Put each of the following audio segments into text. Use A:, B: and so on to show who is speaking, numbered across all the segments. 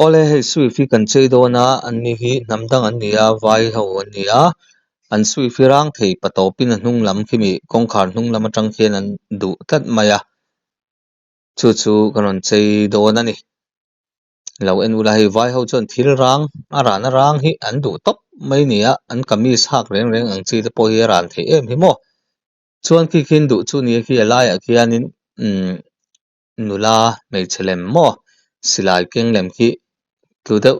A: ole hei sui fi kan chei do na an ni hi namdang an nia vai ho an nia an sui fi rang thei patopin hnung lam khimi kongkhar hnung lam atang khian an du tat maya chu kanon chei do na ni lo en ula hei vai ho chon thil rang arana rang hi an du top mai nia an kamis hak reng ang chi te po hi ran thei em hi mo chuan khi khin du chu ni khi alai a khianin nula mei chelem mo silai keng lem khi tude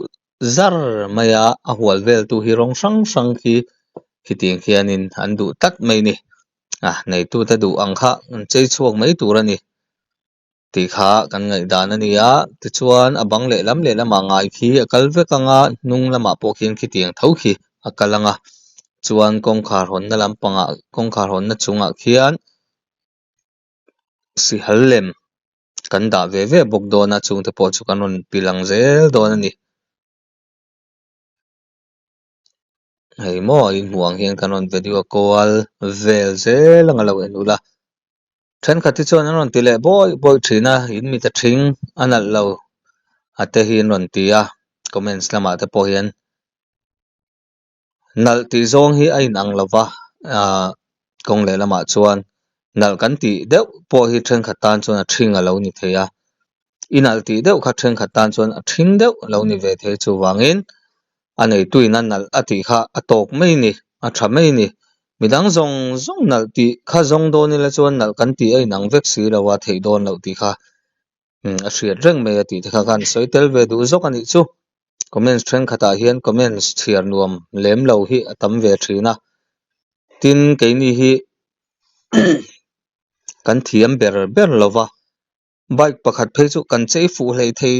A: zar maya a hual vel tu hi rong sang khi ting khianin an du tat mai ni nei tu te du ang kha chei chuak mai tur ani ti kha kan ngai dan ania ti chuan abang le lam ngai khi akal vek anga nung lama pokhin khi tiang tho khi akalanga chuan kongkhar hon na lampanga kongkhar hon na chunga khian si hallem kan da ve bok dona chung te po chu kanon pilang zel don ani hei mo in huang hian kanon video call vel zel anga lo enula then khati chuan anon tile boy thina in mi ta thing anal lo ate hi non tia comments lama te po hian nal ti zong hi ai nang lova kong le lama chuan nal kan ti deuh po hi then khatan chuan a thing alo ni theya inal ti deuh kha then khatan chuan a thing deuh lo ni ve the chu wangin anei tuina nal ati kha atok mai ni a tha mai ni midang zong nal ti kha zong do ni la chuan nal kan ti ai nang vek si lawa thei don lo ti kha a hriat reng mai ati kha kan soitel ve du zok ani chu comments then khata hian comments thiar nuam lem lo hi atam ve thina tin keini hi kan thiam ber lova bike pakhat phei chu kan chei fu hlei thei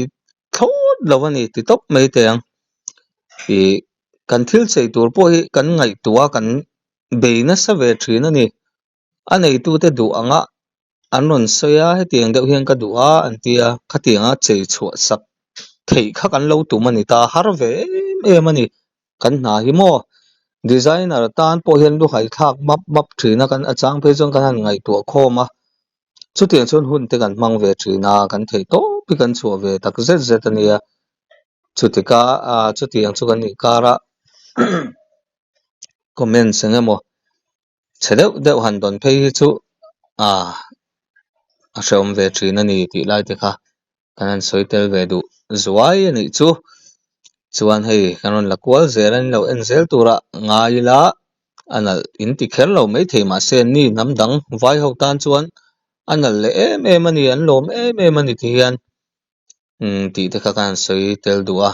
A: thot lowani ti top mai te ang kan thil chei tur po hi kan ngai tua kan beina sa ve thina ni anei tu te du anga anon soya he tiang deuh hian ka du a antia khatianga chei chhuah sak thei kha kan lo tu mani ta har ve em ani kan na hi mo designer tan po hian lu hai thak map thina kan achang phe chong kan ngai tu khoma chu tiang chon hun te kan mang ve thina kan thei to pi kan chu ve tak zet ania chutika chu tiang chu kan ni kara comment sengemo chedeu han don phei chu a shom ve thina ni ti lai te kha kanan soitel ve du zuai ani chu chuan hei kanon lakwal zeran lo en zel tura ngai la anal in ti kher lo mai thei ma sen ni namdang vai ho tan chuan anal le em ani an lom em ani ti hian ti te kha kan soitel du a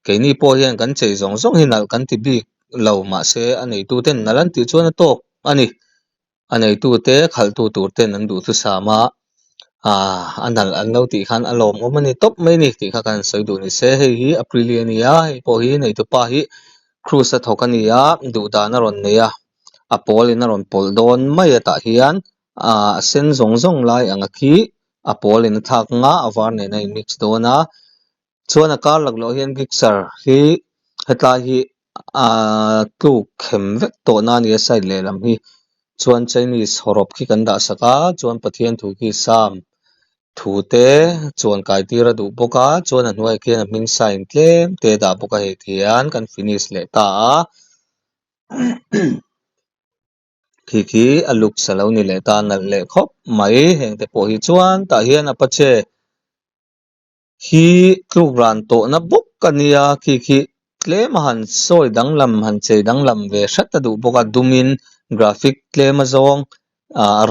A: keini po hian kan chei zong hinal kan ti bi lo ma se anei tu ten nalan ti chuan a tok ani anei tu te khal tu tur ten an du thu sama anal an lo ti khan alom omani top mai ni ti kha kan soi du ni se hei hi aprilia nia hei po hi nei tu pa hi cruise a thokania du da na ron neya a pol in a ron pol don mai ata hian sen zong lai anga khi a pol in thak nga avar ne nei mix dona chuan a kar lak lo hian gixer hi heta hi tu khem vek to na ni side le lam hi chuan Chinese horop khi kan da saka chuan pathian thu ki sam thu te chuan kai tira du boka chuan an huai khian min sign tlem te da boka he thian kan finish le ta khi aluk salo ni le ta nal le khop mai heng te po hi chuan ta hian a pache hi klubran to na bok kania khi tlem han soi danglam han chei danglam ve hrat du boka dumin graphic tlem azong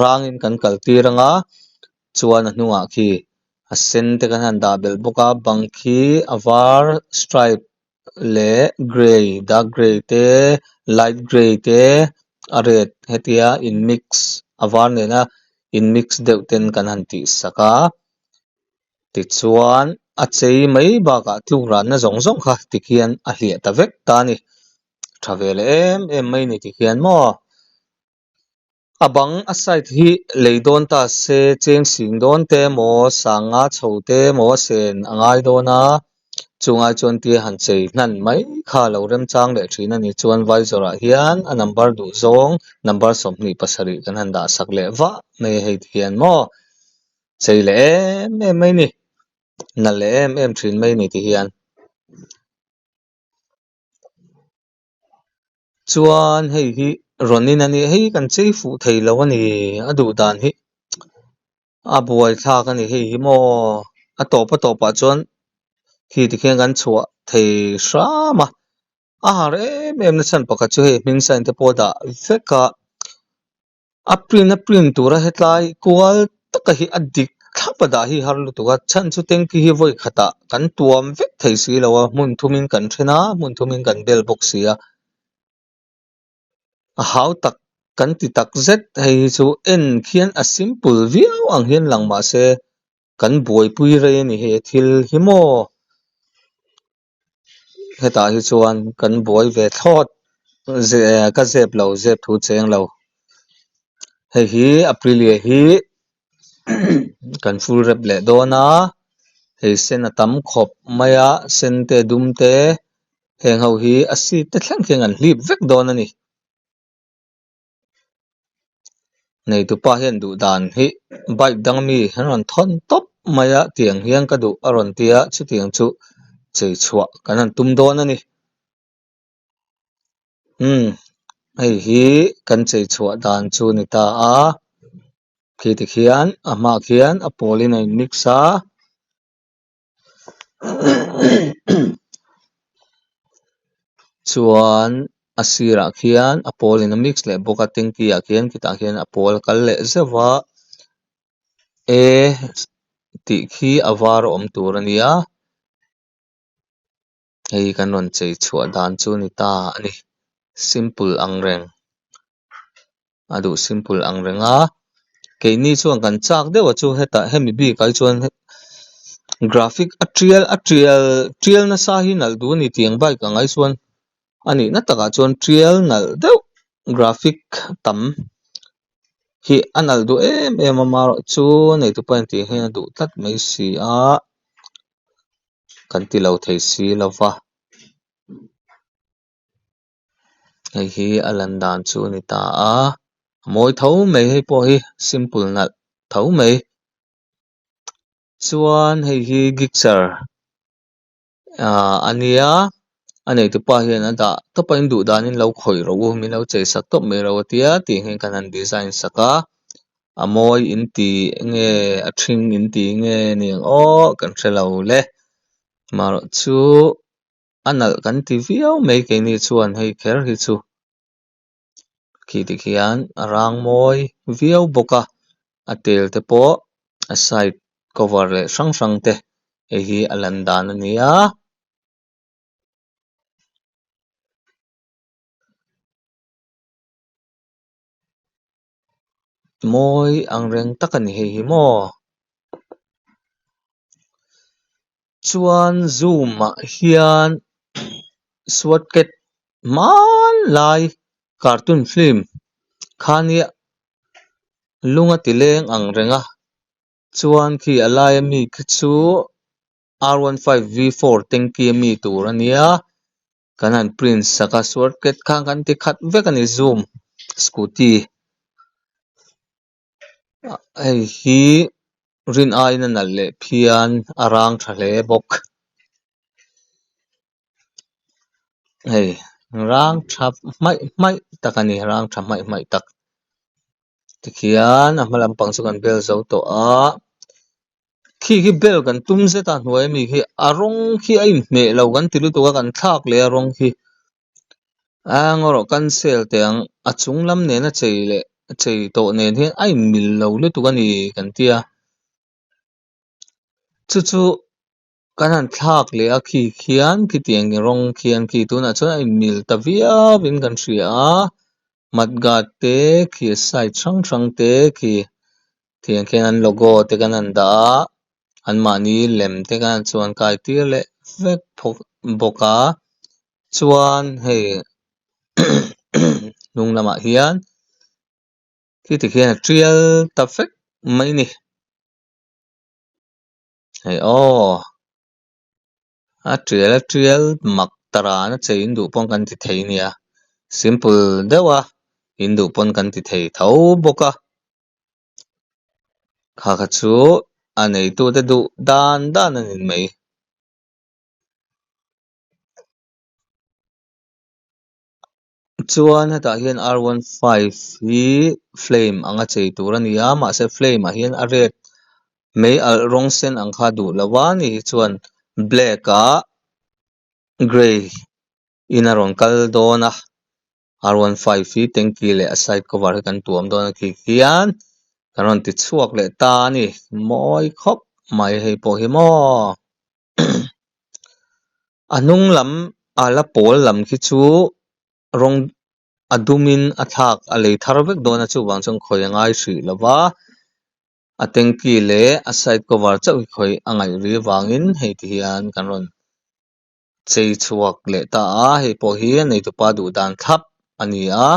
A: rangin kan kaltiranga chuan a hnunga khi a sen te kan han da bel boka bang khi avar stripe le gray dark gray te light gray te a red hetia in mix avar ne na in mix deuh ten kan han ti saka ti chuan a chei mai ba ka tlungran na zong kha tikhian a hlia ta vek ta ni travel em mai ni tikhian mo abang a site hi leidon ta se cheng sing don te mo sanga chote mo sen angai dona chungai chon ti han chei nan mai kha lo rem chang le thina ni chuan vai zora hian a number du zong number somni pasari kan han da sak le wa me hei hian mo chei le em mai ni na le em thin mai ni ti hian chuan hei hi ronin ani hei kan chei fu thei lo ani adu dan hi a buai thak ani hei hi mo a topa chuan khi tikhian kan chhuah thei hrama a har em na chan pakhat chu hei hming sign te pawh dah veka a print tura hetlai kual taka hi adik thlapada hi har lutuka chan chu tengki hi voi khata kan tuam vek thei si lawa mun thumin kan thena mun thumin kan bel box sia a hau tak kan ti tak zet hei chu en khian a simple viau ang hian langma se kan buai pui rei ani he thil hi mo heta hi chuan kan buai ve thot ka zep lo zep thu cheng lo hei hi aprilia hi kan full rep le dona hei sen atam khop maya sen te dum te heng ho hi a si te thlang kheng an hlip vek don ani nei tu pa hian du dan hi bike dang mi hanon thon top maya tiang hiang ka du aron tia chu tiang chu chei chhuwa kanan tum don ani hei hi kan chei chhuwa dan chu ni ta a khi tikhian a ma khian a polin a mixa chuan a sira khian a polin a mix le boka tengki a khian kita khian a pol kal le zewa e ti khi avar om tur ania hei kan ron chei chhuwa dan chu ni ta ani simple angreng adu simple angrenga keini chuan kan chak dewa chu heta hemi bi kai chuan graphic atrial na sa hi nal du ni tiang bai ka ngai chuan ani na taka chuan trial nal deuh graphic tam hi anal du em ama chu nei tu pan ti he du tlat mai si a kan ti lo thei si lova hei hi alan dan chu ni ta a moi tho mai hei po hi simple nal tho mai chuan hei hi gixer ania anei tu pa hian ada topain du danin lo khoi ro mi lo chei sak top mai ro tia ti hen kan an design saka amoi inti nge a thing inti nge ni o kan hrelo le maro chu anal kan ti viau mai ke ni chuan hei kher hi chu khi tikhian arang moi viau boka atel te po a side cover le sang te hi alan dan ania moi angreng takani hei hi mo chuan zoom a hian swatket man lai cartoon film khania lunga tileng angrenga chuan khi alai mi chu R15V4 tengki mi tur ania kanan print saka swatket khang kan ti khat vek ani zoom scooty hei hi rin aina nal le phian arang thale bok hei rang thap mai takani rang thap mai tak tikhian a hmalam pang chu kan bel zo to a khi hi bel kan tum zeta hnuai mi hi arong khi a in hme lo kan tilu tu kan thak le arong hi angoro kan sel teng a chung lam ne na chei to nen hi a in mil lo le tu ani kan tia chu kanan thak le a khi khian ki tiang rong khian ki tu na chuan a in mil ta via bin kan hria a matgat te khi side sang te khi tiang khian an logo te kan an da an mani lem te kan chuan kai tir le vek phok boka chuan hei nung lama hian khi tikhian trial ta vek mai ni hei a trial mak tara na chei in du pon kan ti thei nia simple dewa in du pon kan ti thei tho boka kha chu anei tu te du dan anin mai chuan heta hian R15 hi flame anga chei tur ania ma se flame a hian a red mai al rawng sen ang kha du lawa ni chuan black a gray in a rawn kal dawna R15 hi tanki le a side cover hi kan tuam dawn khi hian kan rawn ti chhuak le ta ni mawi khawp mai hei pawh hi maw a hnung lam ala pawl lam khi chu rawng a dumin a thlak a lei thar vek dawn a chu wang chuan khawi a ngai hri lova a tanki le a side cover chauh hi khawi a ngaih ri wangin hei ti hian kan rawn chei chhuak le ta a hei pawh hi nei tupa duh dan thlap ani a